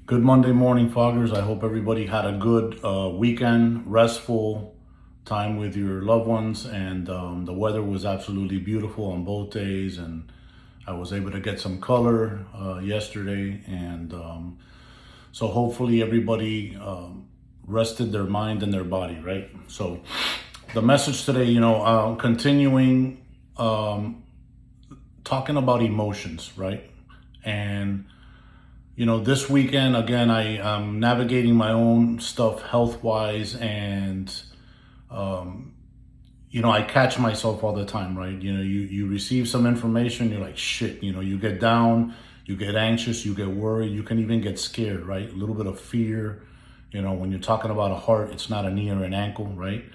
Good Monday morning, Foggers. I hope everybody had a good weekend, restful time with your loved ones, and the weather was absolutely beautiful on both days. And I was able to get some color yesterday, and so hopefully everybody rested their mind and their body, right? So the message today, continuing talking about emotions, right? And this weekend, again, I'm navigating my own stuff health-wise, and, I catch myself all the time, right? You receive some information, you're like, shit, you get down, you get anxious, you get worried, you can even get scared, right? A little bit of fear, when you're talking about a heart, it's not a knee or an ankle, right?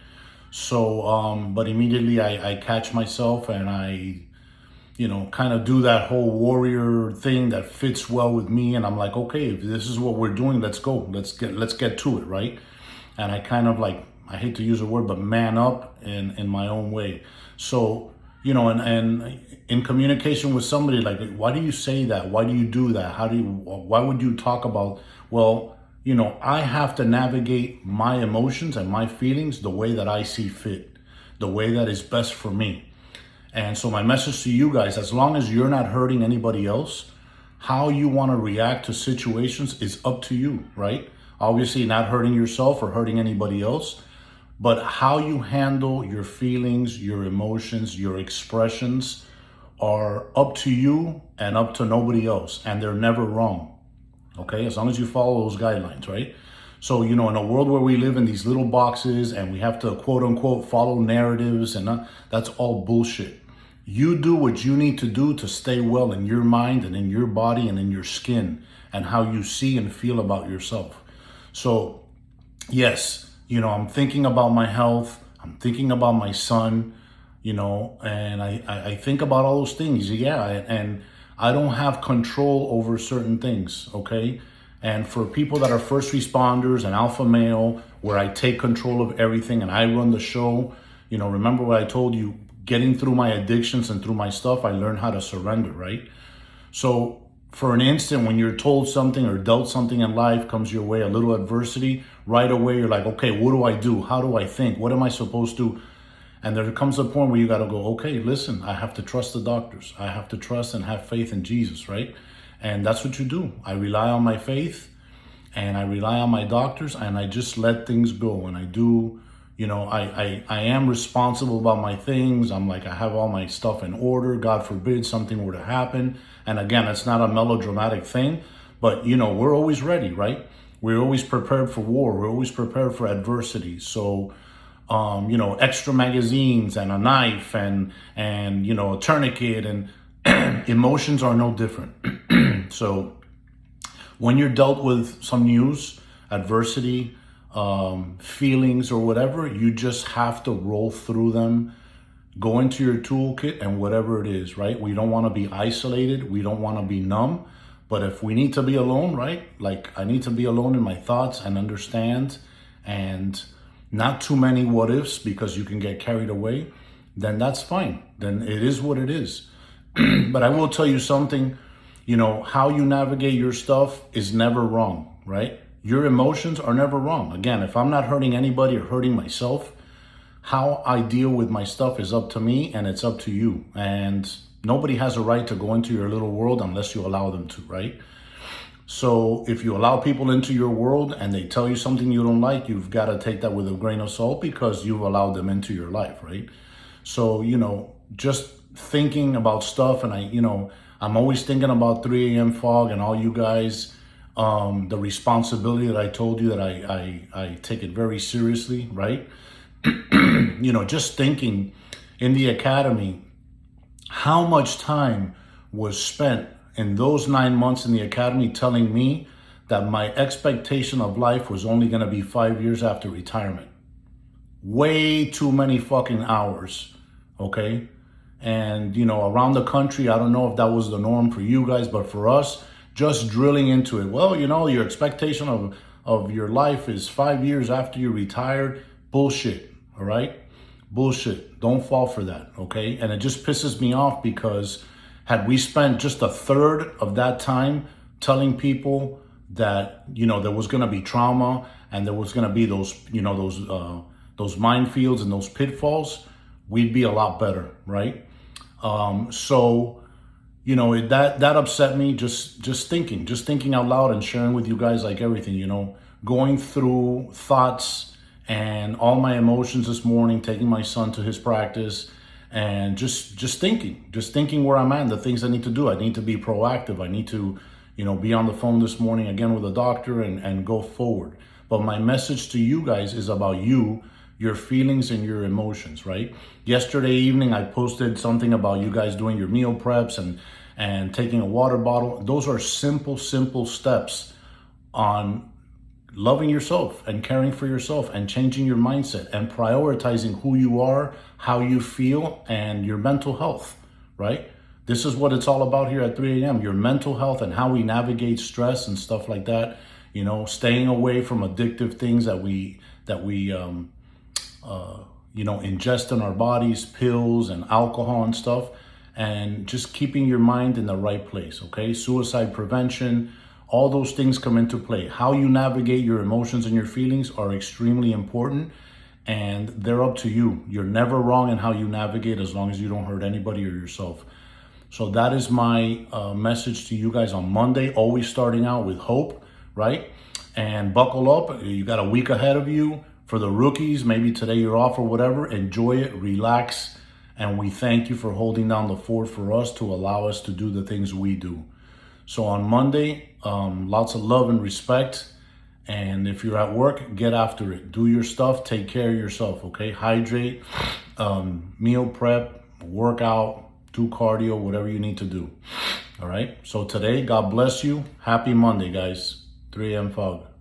So, but immediately I catch myself and I kind of do that whole warrior thing that fits well with me. And I'm like, okay, if this is what we're doing, let's go. Let's get to it, right? And I kind of like, I hate to use a word, but man up in my own way. So, and in communication with somebody, like, why do you say that? Why do you do that? Why would you talk about, well, I have to navigate my emotions and my feelings the way that I see fit, the way that is best for me. And so my message to you guys, as long as you're not hurting anybody else, how you want to react to situations is up to you, right? Obviously not hurting yourself or hurting anybody else, but how you handle your feelings, your emotions, your expressions are up to you and up to nobody else. And they're never wrong, okay? As long as you follow those guidelines, right? So, in a world where we live in these little boxes and we have to quote unquote follow narratives, and that's all bullshit. You do what you need to do to stay well in your mind and in your body and in your skin and how you see and feel about yourself. So, yes, I'm thinking about my health. I'm thinking about my son, and I think about all those things. Yeah, and I don't have control over certain things, okay? And for people that are first responders and alpha male, where I take control of everything and I run the show, remember what I told you, getting through my addictions and through my stuff, I learned how to surrender, right? So for an instant, when you're told something or dealt something in life comes your way, a little adversity, right away, you're like, okay, what do I do? How do I think? What am I supposed to? And there comes a point where you got to go, okay, listen, I have to trust the doctors. I have to trust and have faith in Jesus, right? And that's what you do. I rely on my faith and I rely on my doctors, and I just let things go. And I do, I am responsible about my things. I'm like, I have all my stuff in order. God forbid something were to happen. And again, it's not a melodramatic thing, but we're always ready, right? We're always prepared for war. We're always prepared for adversity. So, extra magazines and a knife and a tourniquet, and emotions are no different. So when you're dealt with some news, adversity, feelings or whatever, you just have to roll through them, go into your toolkit and whatever it is, right? We don't want to be isolated. We don't want to be numb. But if we need to be alone, right? Like I need to be alone in my thoughts and understand, and not too many what ifs because you can get carried away, then that's fine. Then it is what it is. But I will tell you something, how you navigate your stuff is never wrong, right? Your emotions are never wrong. Again, if I'm not hurting anybody or hurting myself, how I deal with my stuff is up to me and it's up to you. And nobody has a right to go into your little world unless you allow them to, right? So if you allow people into your world and they tell you something you don't like, you've got to take that with a grain of salt because you've allowed them into your life, right? So, just thinking about stuff, and I'm always thinking about 3 a.m. fog and all you guys, the responsibility that I told you that I take it very seriously, right? Just thinking in the academy, how much time was spent in those 9 months in the academy telling me that my expectation of life was only going to be 5 years after retirement. Way too many fucking hours, okay? And, around the country, I don't know if that was the norm for you guys, but for us, just drilling into it. Well, your expectation of your life is 5 years after you're retired. Bullshit, all right? Bullshit. Don't fall for that, okay? And it just pisses me off because had we spent just a third of that time telling people that, you know, there was going to be trauma and there was going to be those, you know, those minefields and those pitfalls, we'd be a lot better, right? So, you know, that upset me, just thinking out loud and sharing with you guys, like everything, you know, going through thoughts and all my emotions this morning, taking my son to his practice, and just thinking where I'm at and the things I need to do. I need to be proactive. I need to, you know, be on the phone this morning again with a doctor and go forward. But my message to you guys is about you, your feelings and your emotions, right? Yesterday evening, I posted something about you guys doing your meal preps and taking a water bottle. Those are simple steps on loving yourself and caring for yourself and changing your mindset and prioritizing who you are, how you feel, and your mental health, right? This is what it's all about here at 3 a.m. Your mental health and how we navigate stress and stuff like that. You know, staying away from addictive things that we you know, ingest in our bodies, pills and alcohol and stuff, and just keeping your mind in the right place, okay? Suicide prevention, all those things come into play. How you navigate your emotions and your feelings are extremely important, and they're up to you. You're never wrong in how you navigate as long as you don't hurt anybody or yourself. So that is my message to you guys on Monday, always starting out with hope, right? And buckle up. You got a week ahead of you. For the rookies, maybe today you're off or whatever, enjoy it, relax, and we thank you for holding down the fort for us to allow us to do the things we do. So on Monday, lots of love and respect. And if you're at work, get after it. Do your stuff. Take care of yourself, okay? Hydrate, meal prep, workout, do cardio, whatever you need to do. All right? So today, God bless you. Happy Monday, guys. 3 a.m. Fog.